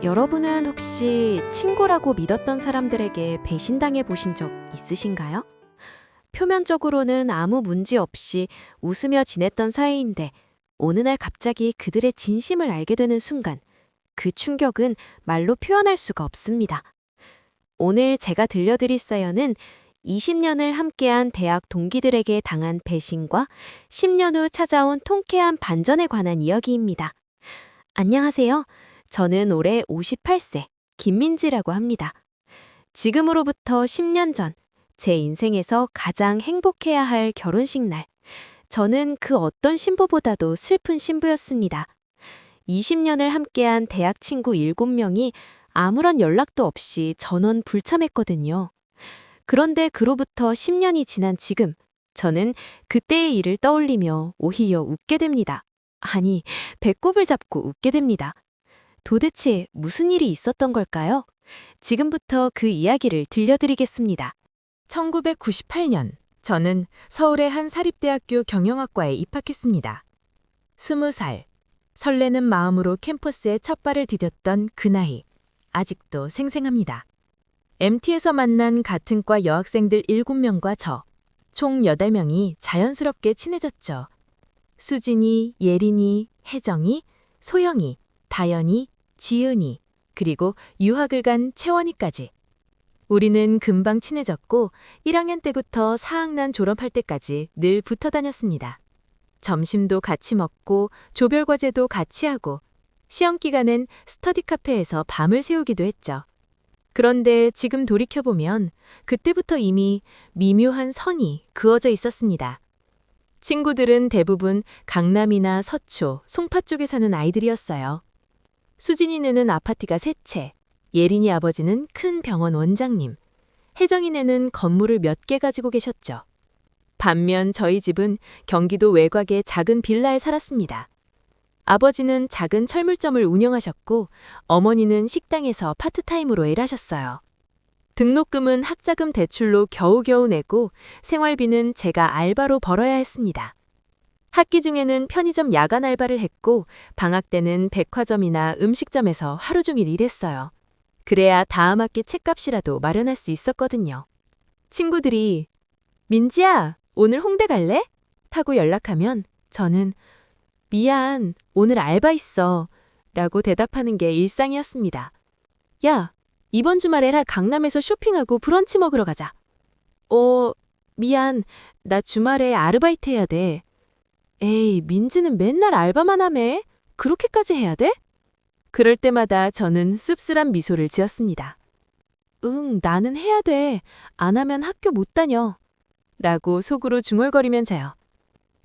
여러분은 혹시 친구라고 믿었던 사람들에게 배신당해 보신 적 있으신가요? 표면적으로는 아무 문제 없이 웃으며 지냈던 사이인데 어느 날 갑자기 그들의 진심을 알게 되는 순간 그 충격은 말로 표현할 수가 없습니다. 오늘 제가 들려드릴 사연은 20년을 함께한 대학 동기들에게 당한 배신과 10년 후 찾아온 통쾌한 반전에 관한 이야기입니다. 안녕하세요. 저는 올해 58세 김민지라고 합니다. 지금으로부터 10년 전 제 인생에서 가장 행복해야 할 결혼식 날, 저는 그 어떤 신부보다도 슬픈 신부였습니다. 20년을 함께한 대학 친구 7명이 아무런 연락도 없이 전원 불참했거든요. 그런데 그로부터 10년이 지난 지금, 저는 그때의 일을 떠올리며 오히려 웃게 됩니다. 아니, 배꼽을 잡고 웃게 됩니다. 도대체 무슨 일이 있었던 걸까요? 지금부터 그 이야기를 들려드리겠습니다. 1998년, 저는 서울의 한 사립대학교 경영학과에 입학했습니다. 20살, 설레는 마음으로 캠퍼스에 첫 발을 디뎠던 그 나이, 아직도 생생합니다. MT에서 만난 같은 과 여학생들 7명과 총 8명이 자연스럽게 친해졌죠. 수진이, 예린이, 혜정이, 소영이, 다연이, 지은이, 그리고 유학을 간 채원이까지. 우리는 금방 친해졌고 1학년 때부터 4학년 졸업할 때까지 늘 붙어 다녔습니다. 점심도 같이 먹고 조별과제도 같이 하고 시험 기간엔 스터디 카페에서 밤을 새우기도 했죠. 그런데 지금 돌이켜보면 그때부터 이미 미묘한 선이 그어져 있었습니다. 친구들은 대부분 강남이나 서초, 송파 쪽에 사는 아이들이었어요. 수진이네는 아파트가 3채, 예린이 아버지는 큰 병원 원장님, 혜정이네는 건물을 몇 개 가지고 계셨죠. 반면 저희 집은 경기도 외곽의 작은 빌라에 살았습니다. 아버지는 작은 철물점을 운영하셨고 어머니는 식당에서 파트타임으로 일하셨어요. 등록금은 학자금 대출로 겨우겨우 내고 생활비는 제가 알바로 벌어야 했습니다. 학기 중에는 편의점 야간 알바를 했고 방학 때는 백화점이나 음식점에서 하루 종일 일했어요. 그래야 다음 학기 책값이라도 마련할 수 있었거든요. 친구들이 민지야, 오늘 홍대 갈래? 타고 연락하면 저는 미안, 오늘 알바 있어 라고 대답하는 게 일상이었습니다. 야, 이번 주말에 강남에서 쇼핑하고 브런치 먹으러 가자. 미안, 나 주말에 아르바이트 해야 돼. 에이, 민지는 맨날 알바만 하매? 그렇게까지 해야 돼? 그럴 때마다 저는 씁쓸한 미소를 지었습니다. 응, 나는 해야 돼. 안 하면 학교 못 다녀. 라고 속으로 중얼거리면서요.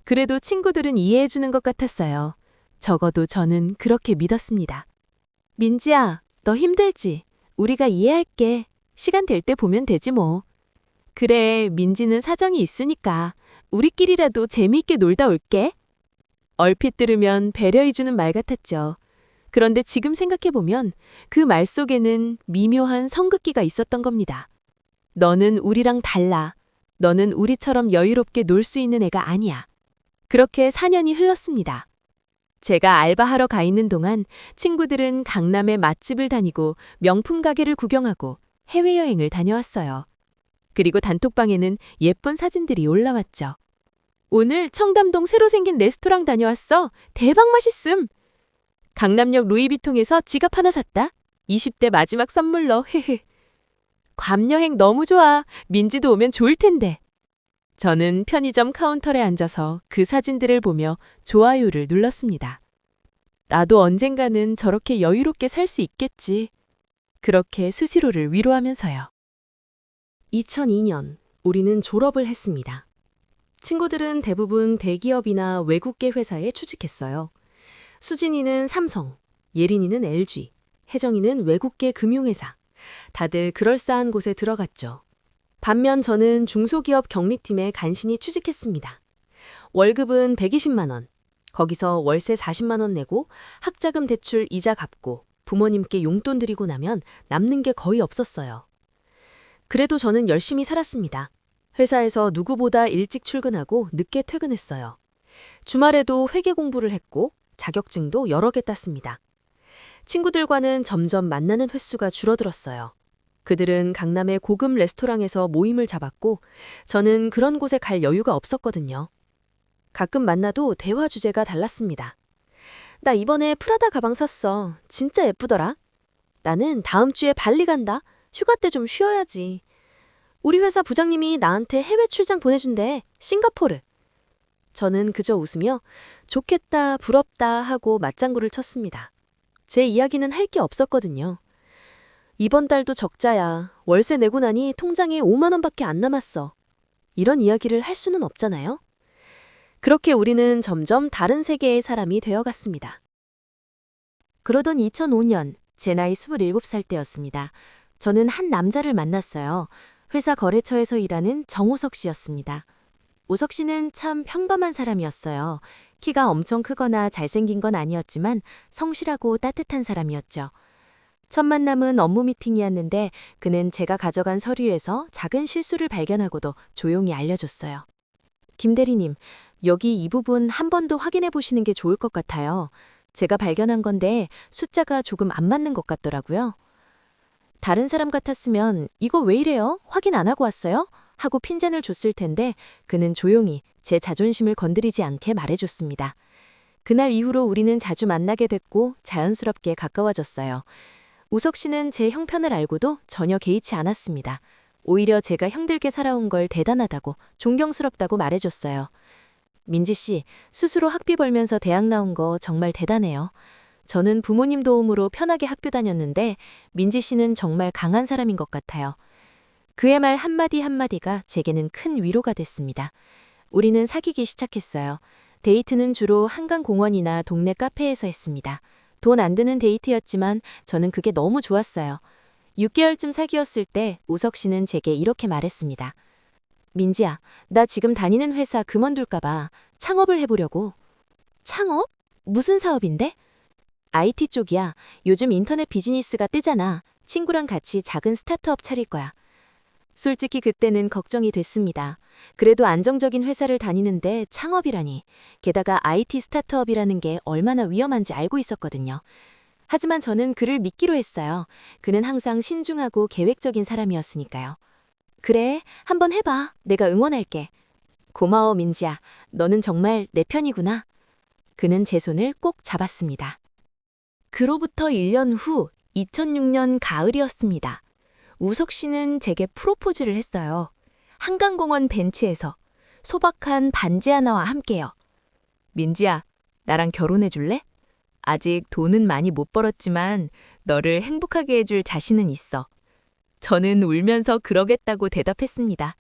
그래도 친구들은 이해해주는 것 같았어요. 적어도 저는 그렇게 믿었습니다. 민지야, 너 힘들지? 우리가 이해할게. 시간 될 때 보면 되지 뭐. 그래, 민지는 사정이 있으니까 우리끼리라도 재미있게 놀다 올게. 얼핏 들으면 배려해주는 말 같았죠. 그런데 지금 생각해보면 그 말 속에는 미묘한 성급기가 있었던 겁니다. 너는 우리랑 달라. 너는 우리처럼 여유롭게 놀 수 있는 애가 아니야. 그렇게 4년이 흘렀습니다. 제가 알바하러 가 있는 동안 친구들은 강남의 맛집을 다니고 명품 가게를 구경하고 해외여행을 다녀왔어요. 그리고 단톡방에는 예쁜 사진들이 올라왔죠. 오늘 청담동 새로 생긴 레스토랑 다녀왔어. 대박 맛있음. 강남역 루이비통에서 지갑 하나 샀다. 20대 마지막 선물로. 헤헤. 괌 여행 너무 좋아. 민지도 오면 좋을 텐데. 저는 편의점 카운터에 앉아서 그 사진들을 보며 좋아요를 눌렀습니다. 나도 언젠가는 저렇게 여유롭게 살 수 있겠지. 그렇게 수시로를 위로하면서요. 2002년, 우리는 졸업을 했습니다. 친구들은 대부분 대기업이나 외국계 회사에 취직했어요. 수진이는 삼성, 예린이는 LG, 혜정이는 외국계 금융회사. 다들 그럴싸한 곳에 들어갔죠. 반면 저는 중소기업 격리팀에 간신히 취직했습니다. 월급은 120만 원. 거기서 월세 40만 원 내고 학자금 대출 이자 갚고 부모님께 용돈 드리고 나면 남는 게 거의 없었어요. 그래도 저는 열심히 살았습니다. 회사에서 누구보다 일찍 출근하고 늦게 퇴근했어요. 주말에도 회계 공부를 했고 자격증도 여러 개 땄습니다. 친구들과는 점점 만나는 횟수가 줄어들었어요. 그들은 강남의 고급 레스토랑에서 모임을 잡았고 저는 그런 곳에 갈 여유가 없었거든요. 가끔 만나도 대화 주제가 달랐습니다. 나 이번에 프라다 가방 샀어. 진짜 예쁘더라. 나는 다음 주에 발리 간다. 휴가 때 좀 쉬어야지. 우리 회사 부장님이 나한테 해외 출장 보내준대. 싱가포르. 저는 그저 웃으며 좋겠다, 부럽다 하고 맞장구를 쳤습니다. 제 이야기는 할 게 없었거든요. 이번 달도 적자야. 월세 내고 나니 통장에 5만 원밖에 안 남았어. 이런 이야기를 할 수는 없잖아요. 그렇게 우리는 점점 다른 세계의 사람이 되어갔습니다. 그러던 2005년, 제 나이 27살 때였습니다. 저는 한 남자를 만났어요. 회사 거래처에서 일하는 정우석 씨였습니다. 우석 씨는 참 평범한 사람이었어요. 키가 엄청 크거나 잘생긴 건 아니었지만 성실하고 따뜻한 사람이었죠. 첫 만남은 업무 미팅이었는데 그는 제가 가져간 서류에서 작은 실수를 발견하고도 조용히 알려줬어요. 김 대리님, 여기 이 부분 한 번 더 확인해 보시는 게 좋을 것 같아요. 제가 발견한 건데 숫자가 조금 안 맞는 것 같더라고요. 다른 사람 같았으면 이거 왜 이래요? 확인 안 하고 왔어요? 하고 핀잔을 줬을 텐데 그는 조용히 제 자존심을 건드리지 않게 말해줬습니다. 그날 이후로 우리는 자주 만나게 됐고 자연스럽게 가까워졌어요. 우석 씨는 제 형편을 알고도 전혀 개의치 않았습니다. 오히려 제가 형들께 살아온 걸 대단하다고 존경스럽다고 말해줬어요. 민지 씨, 스스로 학비 벌면서 대학 나온 거 정말 대단해요. 저는 부모님 도움으로 편하게 학교 다녔는데 민지 씨는 정말 강한 사람인 것 같아요. 그의 말 한마디 한마디가 제게는 큰 위로가 됐습니다. 우리는 사귀기 시작했어요. 데이트는 주로 한강공원이나 동네 카페에서 했습니다. 돈 안 드는 데이트였지만 저는 그게 너무 좋았어요. 6개월쯤 사귀었을 때 우석 씨는 제게 이렇게 말했습니다. 민지야, 나 지금 다니는 회사 그만둘까 봐 창업을 해보려고. 창업? 무슨 사업인데? IT 쪽이야. 요즘 인터넷 비즈니스가 뜨잖아. 친구랑 같이 작은 스타트업 차릴 거야. 솔직히 그때는 걱정이 됐습니다. 그래도 안정적인 회사를 다니는데 창업이라니. 게다가 IT 스타트업이라는 게 얼마나 위험한지 알고 있었거든요. 하지만 저는 그를 믿기로 했어요. 그는 항상 신중하고 계획적인 사람이었으니까요. 그래, 한번 해봐. 내가 응원할게. 고마워, 민지야. 너는 정말 내 편이구나. 그는 제 손을 꼭 잡았습니다. 그로부터 1년 후 2006년 가을이었습니다. 우석 씨는 제게 프로포즈를 했어요. 한강공원 벤치에서 소박한 반지 하나와 함께요. 민지야, 나랑 결혼해 줄래? 아직 돈은 많이 못 벌었지만 너를 행복하게 해줄 자신은 있어. 저는 울면서 그러겠다고 대답했습니다.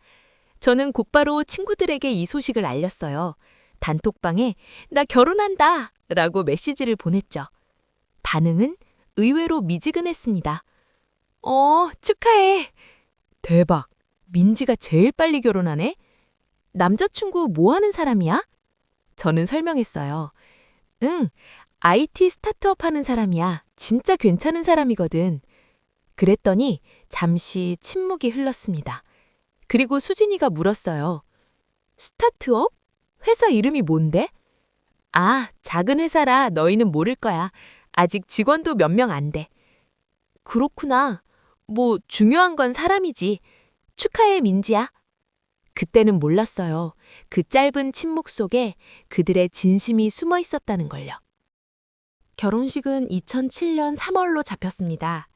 저는 곧바로 친구들에게 이 소식을 알렸어요. 단톡방에 나 결혼한다! 라고 메시지를 보냈죠. 반응은 의외로 미지근했습니다. 축하해. 대박. 민지가 제일 빨리 결혼하네? 남자친구 뭐 하는 사람이야? 저는 설명했어요. 응, IT 스타트업 하는 사람이야. 진짜 괜찮은 사람이거든. 그랬더니 잠시 침묵이 흘렀습니다. 그리고 수진이가 물었어요. 스타트업? 회사 이름이 뭔데? 아, 작은 회사라 너희는 모를 거야. 아직 직원도 몇 명 안 돼. 그렇구나. 뭐 중요한 건 사람이지. 축하해, 민지야. 그때는 몰랐어요. 그 짧은 침묵 속에 그들의 진심이 숨어 있었다는 걸요. 결혼식은 2007년 3월로 잡혔습니다.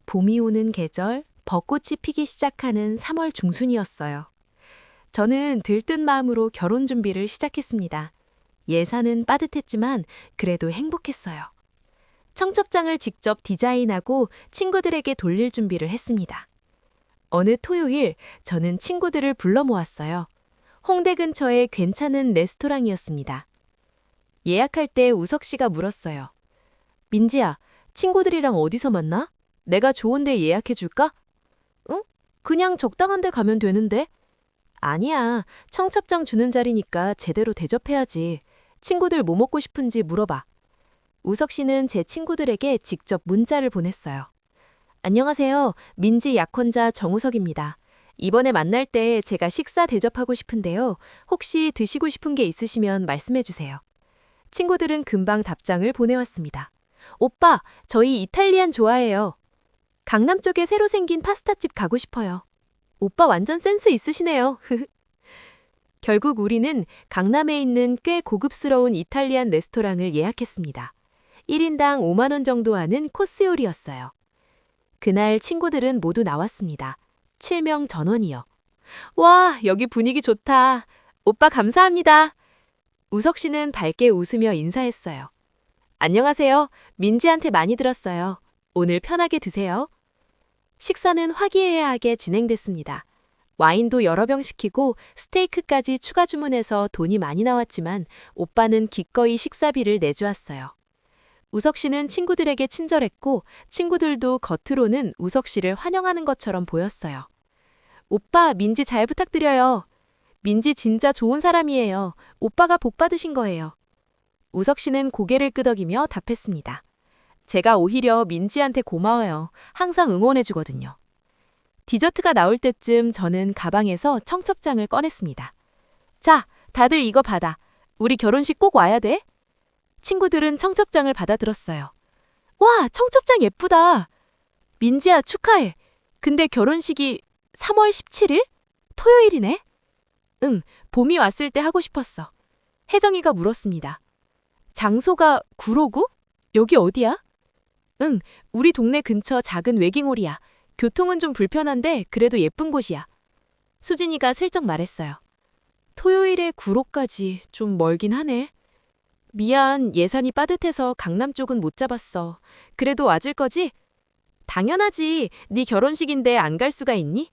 봄이 오는 계절, 벚꽃이 피기 시작하는 3월 중순이었어요. 저는 들뜬 마음으로 결혼 준비를 시작했습니다. 예산은 빠듯했지만 그래도 행복했어요. 청첩장을 직접 디자인하고 친구들에게 돌릴 준비를 했습니다. 어느 토요일 저는 친구들을 불러 모았어요. 홍대 근처의 괜찮은 레스토랑이었습니다. 예약할 때 우석 씨가 물었어요. 민지야, 친구들이랑 어디서 만나? 내가 좋은 데 예약해 줄까? 응? 그냥 적당한 데 가면 되는데. 아니야, 청첩장 주는 자리니까 제대로 대접해야지. 친구들 뭐 먹고 싶은지 물어봐. 우석 씨는 제 친구들에게 직접 문자를 보냈어요. 안녕하세요. 민지 약혼자 정우석입니다. 이번에 만날 때 제가 식사 대접하고 싶은데요. 혹시 드시고 싶은 게 있으시면 말씀해 주세요. 친구들은 금방 답장을 보내왔습니다. 오빠, 저희 이탈리안 좋아해요. 강남 쪽에 새로 생긴 파스타집 가고 싶어요. 오빠 완전 센스 있으시네요. 결국 우리는 강남에 있는 꽤 고급스러운 이탈리안 레스토랑을 예약했습니다. 1인당 5만 원 정도 하는 코스 요리였어요. 그날 친구들은 모두 나왔습니다. 7명 전원이요. 와, 여기 분위기 좋다. 오빠 감사합니다. 우석 씨는 밝게 웃으며 인사했어요. 안녕하세요. 민지한테 많이 들었어요. 오늘 편하게 드세요. 식사는 화기애애하게 진행됐습니다. 와인도 여러 병 시키고 스테이크까지 추가 주문해서 돈이 많이 나왔지만 오빠는 기꺼이 식사비를 내주었어요. 우석 씨는 친구들에게 친절했고 친구들도 겉으로는 우석 씨를 환영하는 것처럼 보였어요. 오빠, 민지 잘 부탁드려요. 민지 진짜 좋은 사람이에요. 오빠가 복 받으신 거예요. 우석 씨는 고개를 끄덕이며 답했습니다. 제가 오히려 민지한테 고마워요. 항상 응원해주거든요. 디저트가 나올 때쯤 저는 가방에서 청첩장을 꺼냈습니다. 자, 다들 이거 받아. 우리 결혼식 꼭 와야 돼. 친구들은 청첩장을 받아들었어요. 와, 청첩장 예쁘다. 민지야, 축하해. 근데 결혼식이 3월 17일? 토요일이네? 응, 봄이 왔을 때 하고 싶었어. 혜정이가 물었습니다. 장소가 구로구? 여기 어디야? 응, 우리 동네 근처 작은 웨깅홀이야. 교통은 좀 불편한데 그래도 예쁜 곳이야. 수진이가 슬쩍 말했어요. 토요일에 구로까지 좀 멀긴 하네. 미안, 예산이 빠듯해서 강남 쪽은 못 잡았어. 그래도 와줄 거지? 당연하지. 네 결혼식인데 안 갈 수가 있니?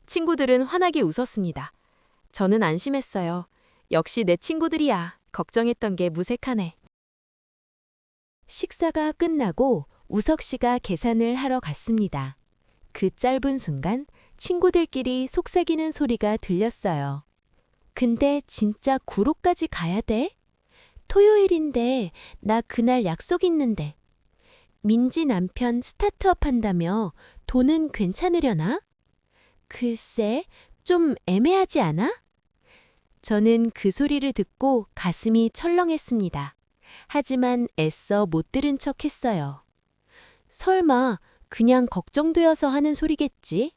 친구들은 환하게 웃었습니다. 저는 안심했어요. 역시 내 친구들이야. 걱정했던 게 무색하네. 식사가 끝나고 우석 씨가 계산을 하러 갔습니다. 그 짧은 순간 친구들끼리 속삭이는 소리가 들렸어요. 근데 진짜 구로까지 가야 돼? 토요일인데 나 그날 약속 있는데. 민지 남편 스타트업 한다며 돈은 괜찮으려나? 글쎄, 좀 애매하지 않아? 저는 그 소리를 듣고 가슴이 철렁했습니다. 하지만 애써 못 들은 척 했어요. 설마 그냥 걱정되어서 하는 소리겠지?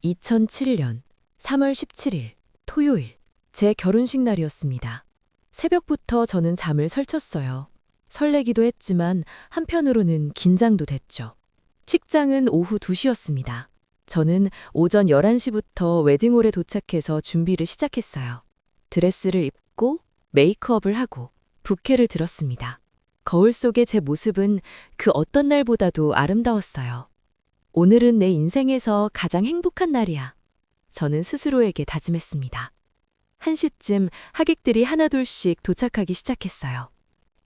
2007년 3월 17일 토요일 제 결혼식 날이었습니다. 새벽부터 저는 잠을 설쳤어요. 설레기도 했지만 한편으로는 긴장도 됐죠. 식장은 오후 2시였습니다. 저는 오전 11시부터 웨딩홀에 도착해서 준비를 시작했어요. 드레스를 입고 메이크업을 하고 부케를 들었습니다. 거울 속의 제 모습은 그 어떤 날보다도 아름다웠어요. 오늘은 내 인생에서 가장 행복한 날이야. 저는 스스로에게 다짐했습니다. 1시쯤 하객들이 하나둘씩 도착하기 시작했어요.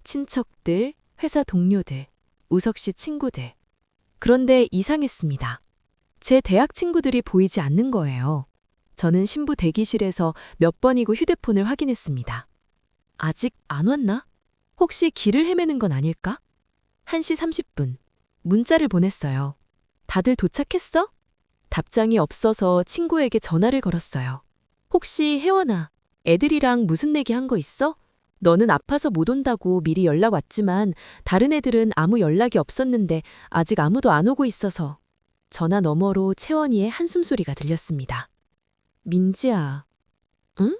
친척들, 회사 동료들, 우석 씨 친구들. 그런데 이상했습니다. 제 대학 친구들이 보이지 않는 거예요. 저는 신부 대기실에서 몇 번이고 휴대폰을 확인했습니다. 아직 안 왔나? 혹시 길을 헤매는 건 아닐까? 1시 30분. 문자를 보냈어요. 다들 도착했어? 답장이 없어서 친구에게 전화를 걸었어요. 혹시 혜원아, 애들이랑 무슨 내기 한 거 있어? 너는 아파서 못 온다고 미리 연락 왔지만 다른 애들은 아무 연락이 없었는데 아직 아무도 안 오고 있어서. 전화 너머로 채원이의 한숨소리가 들렸습니다. 민지야. 응?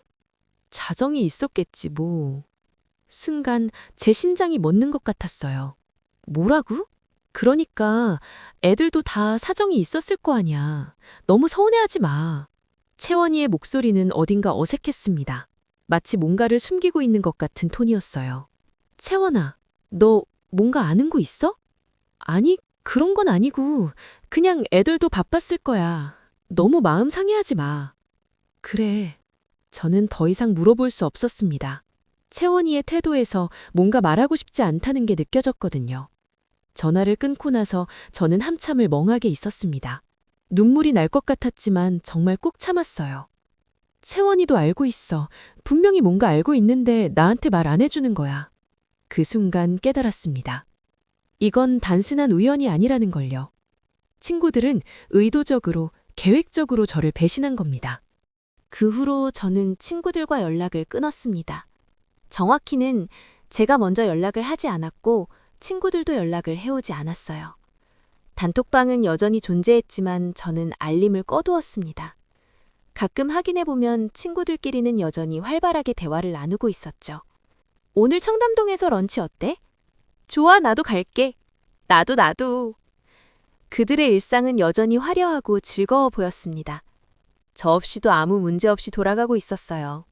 자정이 있었겠지 뭐. 순간 제 심장이 멎는 것 같았어요. 뭐라고? 그러니까 애들도 다 사정이 있었을 거 아니야. 너무 서운해하지 마. 채원이의 목소리는 어딘가 어색했습니다. 마치 뭔가를 숨기고 있는 것 같은 톤이었어요. 채원아, 너 뭔가 아는 거 있어? 아니, 그런 건 아니고 그냥 애들도 바빴을 거야. 너무 마음 상해하지 마. 그래. 저는 더 이상 물어볼 수 없었습니다. 채원이의 태도에서 뭔가 말하고 싶지 않다는 게 느껴졌거든요. 전화를 끊고 나서 저는 한참을 멍하게 있었습니다. 눈물이 날 것 같았지만 정말 꾹 참았어요. 채원이도 알고 있어. 분명히 뭔가 알고 있는데 나한테 말 안 해주는 거야. 그 순간 깨달았습니다. 이건 단순한 우연이 아니라는 걸요. 친구들은 의도적으로, 계획적으로 저를 배신한 겁니다. 그 후로 저는 친구들과 연락을 끊었습니다. 정확히는 제가 먼저 연락을 하지 않았고 친구들도 연락을 해오지 않았어요. 단톡방은 여전히 존재했지만 저는 알림을 꺼두었습니다. 가끔 확인해보면 친구들끼리는 여전히 활발하게 대화를 나누고 있었죠. 오늘 청담동에서 런치 어때? 좋아, 나도 갈게. 나도. 그들의 일상은 여전히 화려하고 즐거워 보였습니다. 저 없이도 아무 문제 없이 돌아가고 있었어요.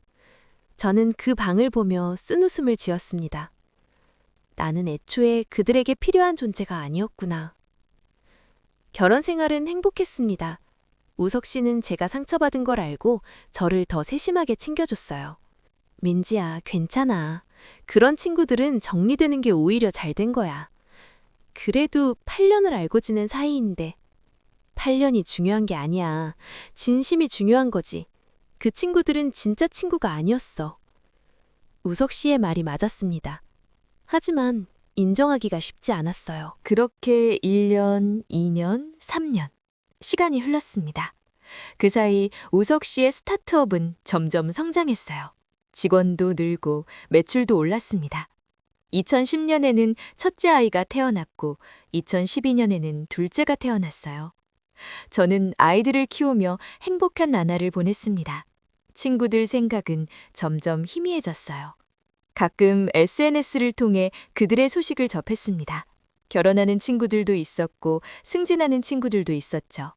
저는 그 방을 보며 쓴웃음을 지었습니다. 나는 애초에 그들에게 필요한 존재가 아니었구나. 결혼 생활은 행복했습니다. 우석 씨는 제가 상처받은 걸 알고 저를 더 세심하게 챙겨줬어요. 민지야, 괜찮아. 그런 친구들은 정리되는 게 오히려 잘 된 거야. 그래도 8년을 알고 지낸 사이인데 8년이 중요한 게 아니야. 진심이 중요한 거지. 그 친구들은 진짜 친구가 아니었어. 우석 씨의 말이 맞았습니다. 하지만 인정하기가 쉽지 않았어요. 그렇게 1년, 2년, 3년. 시간이 흘렀습니다. 그 사이 우석 씨의 스타트업은 점점 성장했어요. 직원도 늘고 매출도 올랐습니다. 2010년에는 첫째 아이가 태어났고 2012년에는 둘째가 태어났어요. 저는 아이들을 키우며 행복한 나날을 보냈습니다. 친구들 생각은 점점 희미해졌어요. 가끔 SNS를 통해 그들의 소식을 접했습니다. 결혼하는 친구들도 있었고 승진하는 친구들도 있었죠.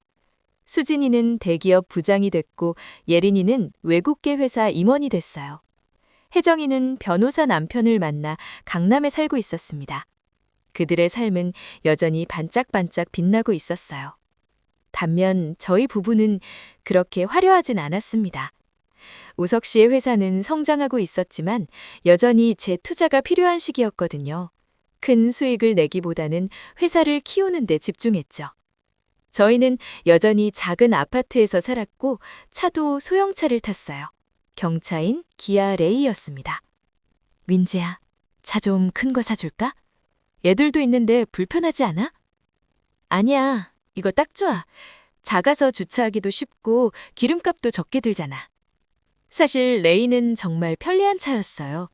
수진이는 대기업 부장이 됐고 예린이는 외국계 회사 임원이 됐어요. 혜정이는 변호사 남편을 만나 강남에 살고 있었습니다. 그들의 삶은 여전히 반짝반짝 빛나고 있었어요. 반면 저희 부부는 그렇게 화려하진 않았습니다. 우석 씨의 회사는 성장하고 있었지만 여전히 제 투자가 필요한 시기였거든요. 큰 수익을 내기보다는 회사를 키우는 데 집중했죠. 저희는 여전히 작은 아파트에서 살았고 차도 소형차를 탔어요. 경차인 기아 레이였습니다. 민지야, 차 좀 큰 거 사줄까? 애들도 있는데 불편하지 않아? 아니야, 이거 딱 좋아. 작아서 주차하기도 쉽고 기름값도 적게 들잖아. 사실 레이는 정말 편리한 차였어요.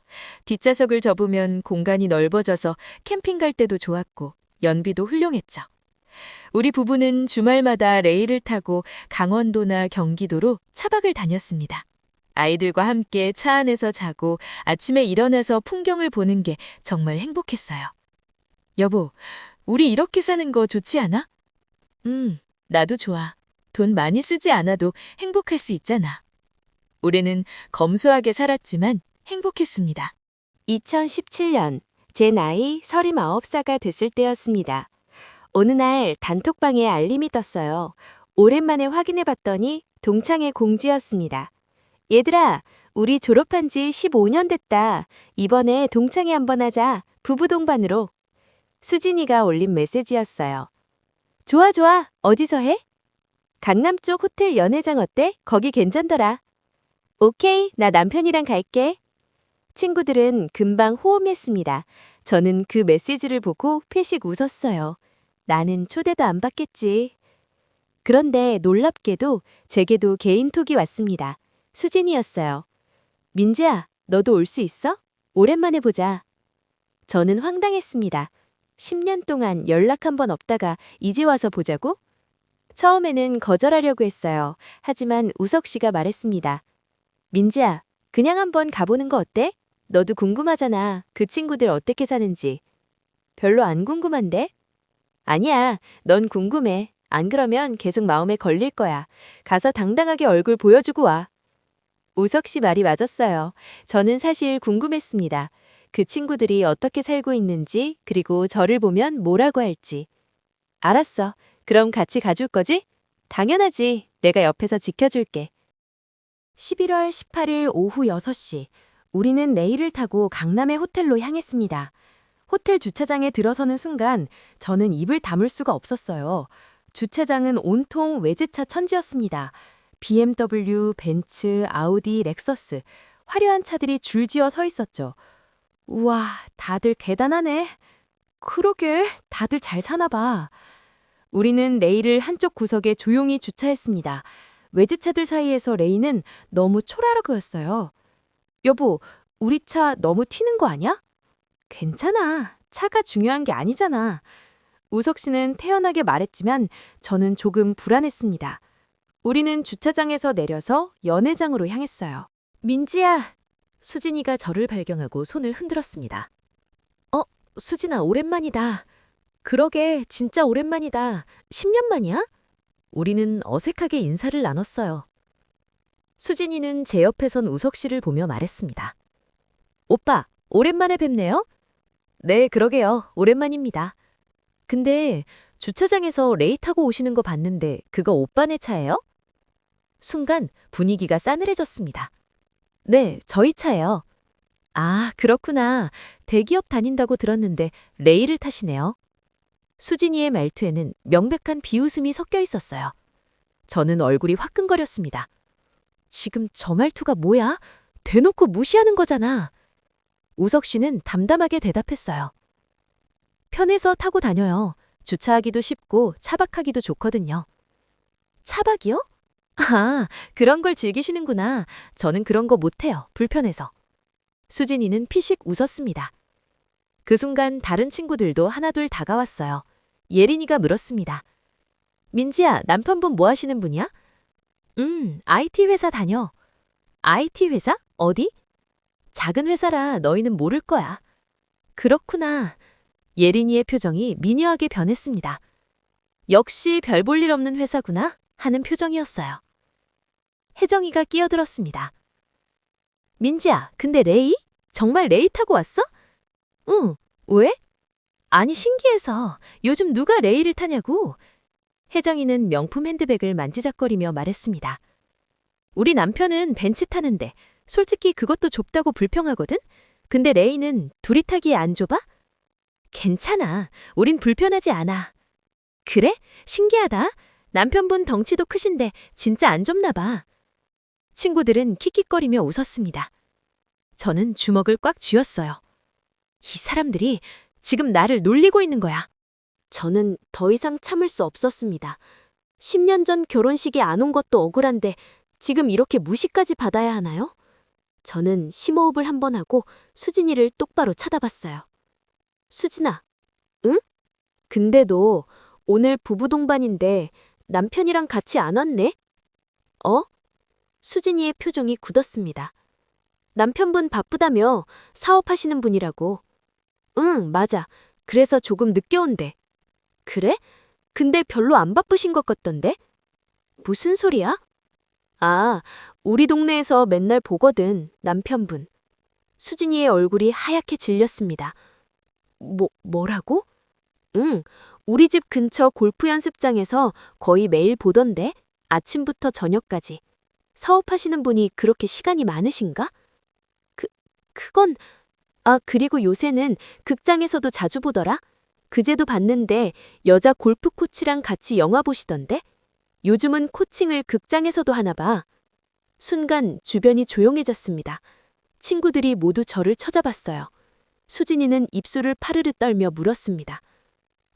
뒷좌석을 접으면 공간이 넓어져서 캠핑 갈 때도 좋았고 연비도 훌륭했죠. 우리 부부는 주말마다 레이를 타고 강원도나 경기도로 차박을 다녔습니다. 아이들과 함께 차 안에서 자고 아침에 일어나서 풍경을 보는 게 정말 행복했어요. 여보, 우리 이렇게 사는 거 좋지 않아? 나도 좋아. 돈 많이 쓰지 않아도 행복할 수 있잖아. 올해는 검소하게 살았지만 행복했습니다. 2017년 제 나이 39살가 됐을 때였습니다. 어느 날 단톡방에 알림이 떴어요. 오랜만에 확인해봤더니 동창회 공지였습니다. 얘들아, 우리 졸업한 지 15년 됐다. 이번에 동창회 한번 하자. 부부 동반으로. 수진이가 올린 메시지였어요. 좋아. 어디서 해? 강남 쪽 호텔 연회장 어때? 거기 괜찮더라. 오케이, 나 남편이랑 갈게. 친구들은 금방 호응했습니다. 저는 그 메시지를 보고 패식 웃었어요. 나는 초대도 안 받겠지. 그런데 놀랍게도 제게도 개인톡이 왔습니다. 수진이었어요. 민지야, 너도 올 수 있어? 오랜만에 보자. 저는 황당했습니다. 10년 동안 연락 한 번 없다가 이제 와서 보자고? 처음에는 거절하려고 했어요. 하지만 우석 씨가 말했습니다. 민지야, 그냥 한번 가보는 거 어때? 너도 궁금하잖아. 그 친구들 어떻게 사는지. 별로 안 궁금한데? 아니야, 넌 궁금해. 안 그러면 계속 마음에 걸릴 거야. 가서 당당하게 얼굴 보여주고 와. 우석 씨 말이 맞았어요. 저는 사실 궁금했습니다. 그 친구들이 어떻게 살고 있는지, 그리고 저를 보면 뭐라고 할지. 알았어. 그럼 같이 가줄 거지? 당연하지. 내가 옆에서 지켜줄게. 11월 18일 오후 6시, 우리는 레일을 타고 강남의 호텔로 향했습니다. 호텔 주차장에 들어서는 순간 저는 입을 다물 수가 없었어요. 주차장은 온통 외제차 천지였습니다. BMW, 벤츠, 아우디, 렉서스, 화려한 차들이 줄지어 서 있었죠. 우와, 다들 대단하네. 그러게, 다들 잘 사나 봐. 우리는 레일을 한쪽 구석에 조용히 주차했습니다. 외제차들 사이에서 레이는 너무 초라하고였어요. 여보, 우리 차 너무 튀는 거 아니야? 괜찮아. 차가 중요한 게 아니잖아. 우석 씨는 태연하게 말했지만 저는 조금 불안했습니다. 우리는 주차장에서 내려서 연회장으로 향했어요. 민지야. 수진이가 저를 발견하고 손을 흔들었습니다. 수진아, 오랜만이다. 그러게, 진짜 오랜만이다. 10년 만이야? 우리는 어색하게 인사를 나눴어요. 수진이는 제 옆에 선 우석 씨를 보며 말했습니다. 오빠, 오랜만에 뵙네요? 네, 그러게요. 오랜만입니다. 근데 주차장에서 레이 타고 오시는 거 봤는데 그거 오빠네 차예요? 순간 분위기가 싸늘해졌습니다. 네, 저희 차예요. 아, 그렇구나. 대기업 다닌다고 들었는데 레이를 타시네요. 수진이의 말투에는 명백한 비웃음이 섞여 있었어요. 저는 얼굴이 화끈거렸습니다. 지금 저 말투가 뭐야? 대놓고 무시하는 거잖아. 우석 씨는 담담하게 대답했어요. 편해서 타고 다녀요. 주차하기도 쉽고 차박하기도 좋거든요. 차박이요? 아, 그런 걸 즐기시는구나. 저는 그런 거 못해요. 불편해서. 수진이는 피식 웃었습니다. 그 순간 다른 친구들도 하나둘 다가왔어요. 예린이가 물었습니다. 민지야, 남편분 뭐 하시는 분이야? IT 회사 다녀. IT 회사? 어디? 작은 회사라 너희는 모를 거야. 그렇구나. 예린이의 표정이 미묘하게 변했습니다. 역시 별 볼 일 없는 회사구나 하는 표정이었어요. 혜정이가 끼어들었습니다. 민지야, 근데 레이? 정말 레이 타고 왔어? 응, 왜? 아니, 신기해서 요즘 누가 레이를 타냐고. 혜정이는 명품 핸드백을 만지작거리며 말했습니다. 우리 남편은 벤츠 타는데 솔직히 그것도 좁다고 불평하거든? 근데 레이는 둘이 타기에 안 좁아? 괜찮아. 우린 불편하지 않아. 그래? 신기하다. 남편분 덩치도 크신데 진짜 안 좁나 봐. 친구들은 킥킥거리며 웃었습니다. 저는 주먹을 꽉 쥐었어요. 이 사람들이 지금 나를 놀리고 있는 거야. 저는 더 이상 참을 수 없었습니다. 10년 전 결혼식에 안 온 것도 억울한데 지금 이렇게 무시까지 받아야 하나요? 저는 심호흡을 한 번 하고 수진이를 똑바로 쳐다봤어요. 수진아, 응? 근데 너 오늘 부부 동반인데 남편이랑 같이 안 왔네? 수진이의 표정이 굳었습니다. 남편분 바쁘다며 사업하시는 분이라고. 응, 맞아. 그래서 조금 늦게 온대. 그래? 근데 별로 안 바쁘신 것 같던데? 무슨 소리야? 아, 우리 동네에서 맨날 보거든, 남편분. 수진이의 얼굴이 하얗게 질렸습니다. 뭐라고? 응, 우리 집 근처 골프 연습장에서 거의 매일 보던데, 아침부터 저녁까지. 사업하시는 분이 그렇게 시간이 많으신가? 그건, 그리고 요새는 극장에서도 자주 보더라? 그제도 봤는데 여자 골프 코치랑 같이 영화 보시던데? 요즘은 코칭을 극장에서도 하나 봐. 순간 주변이 조용해졌습니다. 친구들이 모두 저를 쳐다봤어요. 수진이는 입술을 파르르 떨며 물었습니다.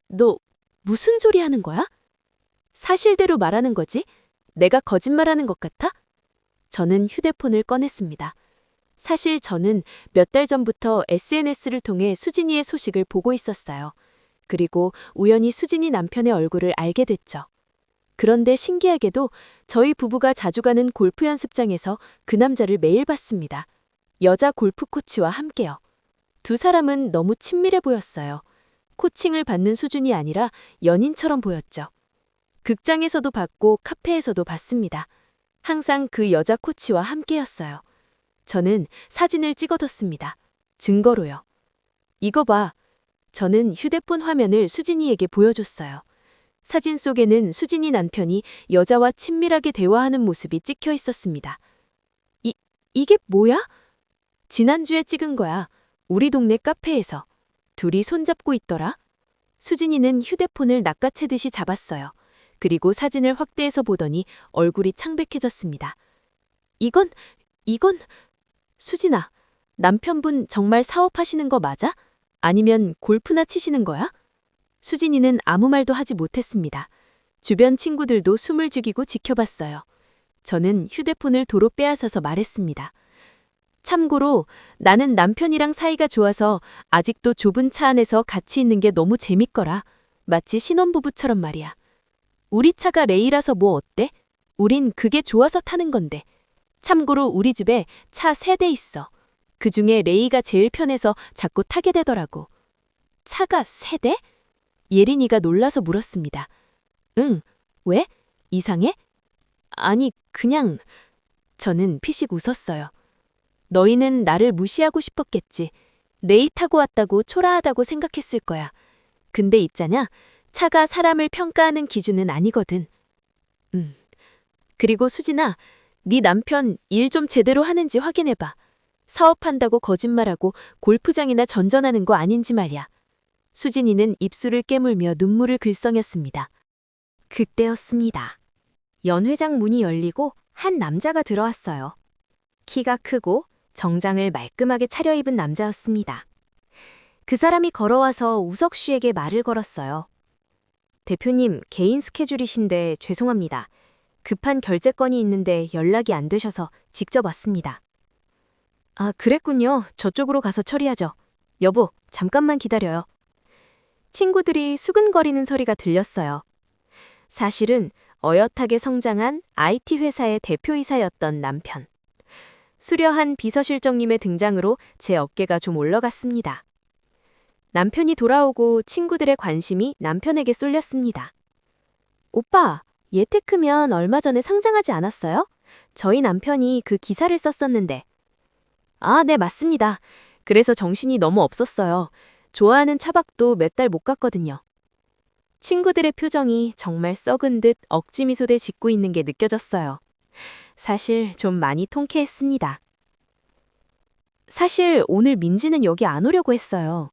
너 무슨 소리 하는 거야? 사실대로 말하는 거지? 내가 거짓말하는 것 같아? 저는 휴대폰을 꺼냈습니다. 사실 저는 몇 달 전부터 SNS를 통해 수진이의 소식을 보고 있었어요. 그리고 우연히 수진이 남편의 얼굴을 알게 됐죠. 그런데 신기하게도 저희 부부가 자주 가는 골프 연습장에서 그 남자를 매일 봤습니다. 여자 골프 코치와 함께요. 두 사람은 너무 친밀해 보였어요. 코칭을 받는 수준이 아니라 연인처럼 보였죠. 극장에서도 봤고 카페에서도 봤습니다. 항상 그 여자 코치와 함께였어요. 저는 사진을 찍어뒀습니다. 증거로요. 이거 봐. 저는 휴대폰 화면을 수진이에게 보여줬어요. 사진 속에는 수진이 남편이 여자와 친밀하게 대화하는 모습이 찍혀 있었습니다. 이게 뭐야? 지난주에 찍은 거야. 우리 동네 카페에서. 둘이 손잡고 있더라. 수진이는 휴대폰을 낚아채듯이 잡았어요. 그리고 사진을 확대해서 보더니 얼굴이 창백해졌습니다. 이건 수진아, 남편분 정말 사업하시는 거 맞아? 아니면 골프나 치시는 거야? 수진이는 아무 말도 하지 못했습니다. 주변 친구들도 숨을 죽이고 지켜봤어요. 저는 휴대폰을 도로 빼앗아서 말했습니다. 참고로 나는 남편이랑 사이가 좋아서 아직도 좁은 차 안에서 같이 있는 게 너무 재밌거라. 마치 신혼부부처럼 말이야. 우리 차가 레이라서 뭐 어때? 우린 그게 좋아서 타는 건데. 참고로 우리 집에 차 3대 있어. 그중에 레이가 제일 편해서 자꾸 타게 되더라고. 차가 3대? 예린이가 놀라서 물었습니다. 응, 왜? 이상해? 아니, 그냥... 저는 피식 웃었어요. 너희는 나를 무시하고 싶었겠지. 레이 타고 왔다고 초라하다고 생각했을 거야. 근데 있잖아, 차가 사람을 평가하는 기준은 아니거든. 그리고 수진아, 네 남편 일 좀 제대로 하는지 확인해봐. 사업한다고 거짓말하고 골프장이나 전전하는 거 아닌지 말이야. 수진이는 입술을 깨물며 눈물을 글썽였습니다. 그때였습니다. 연회장 문이 열리고 한 남자가 들어왔어요. 키가 크고 정장을 말끔하게 차려입은 남자였습니다. 그 사람이 걸어와서 우석 씨에게 말을 걸었어요. 대표님, 개인 스케줄이신데 죄송합니다. 급한 결제 건이 있는데 연락이 안 되셔서 직접 왔습니다. 아, 그랬군요. 저쪽으로 가서 처리하죠. 여보, 잠깐만 기다려요. 친구들이 수근거리는 소리가 들렸어요. 사실은 어엿하게 성장한 IT 회사의 대표이사였던 남편. 수려한 비서실장님의 등장으로 제 어깨가 좀 올라갔습니다. 남편이 돌아오고 친구들의 관심이 남편에게 쏠렸습니다. 오빠, 예테크면 얼마 전에 상장하지 않았어요? 저희 남편이 그 기사를 썼었는데. 아, 네, 맞습니다. 그래서 정신이 너무 없었어요. 좋아하는 차박도 몇 달 못 갔거든요. 친구들의 표정이 정말 썩은 듯 억지 미소대 짓고 있는 게 느껴졌어요. 사실 좀 많이 통쾌했습니다. 사실 오늘 민지는 여기 안 오려고 했어요.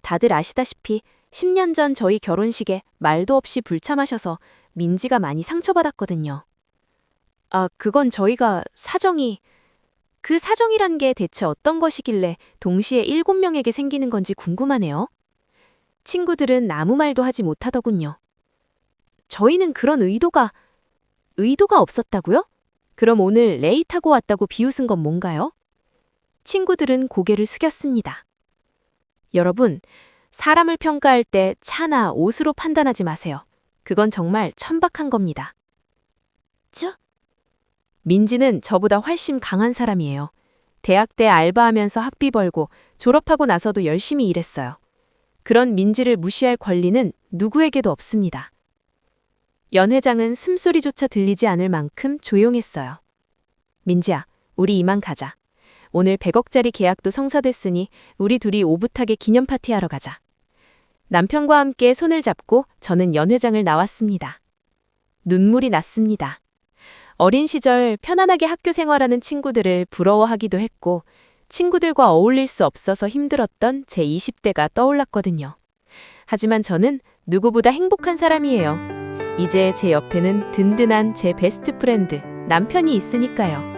다들 아시다시피 10년 전 저희 결혼식에 말도 없이 불참하셔서 민지가 많이 상처받았거든요. 아, 그건 저희가 그 사정이란 게 대체 어떤 것이길래 동시에 7명에게 생기는 건지 궁금하네요. 친구들은 아무 말도 하지 못하더군요. 저희는 그런 의도가 없었다고요? 그럼 오늘 레이 타고 왔다고 비웃은 건 뭔가요? 친구들은 고개를 숙였습니다. 여러분, 사람을 평가할 때 차나 옷으로 판단하지 마세요. 그건 정말 천박한 겁니다. 민지는 저보다 훨씬 강한 사람이에요. 대학 때 알바하면서 학비 벌고 졸업하고 나서도 열심히 일했어요. 그런 민지를 무시할 권리는 누구에게도 없습니다. 연 회장은 숨소리조차 들리지 않을 만큼 조용했어요. 민지야, 우리 이만 가자. 오늘 100억짜리 계약도 성사됐으니 우리 둘이 오붓하게 기념 파티하러 가자. 남편과 함께 손을 잡고 저는 연 회장을 나왔습니다. 눈물이 났습니다. 어린 시절 편안하게 학교 생활하는 친구들을 부러워하기도 했고 친구들과 어울릴 수 없어서 힘들었던 제 20대가 떠올랐거든요. 하지만 저는 누구보다 행복한 사람이에요. 이제 제 옆에는 든든한 제 베스트 프렌드, 남편이 있으니까요.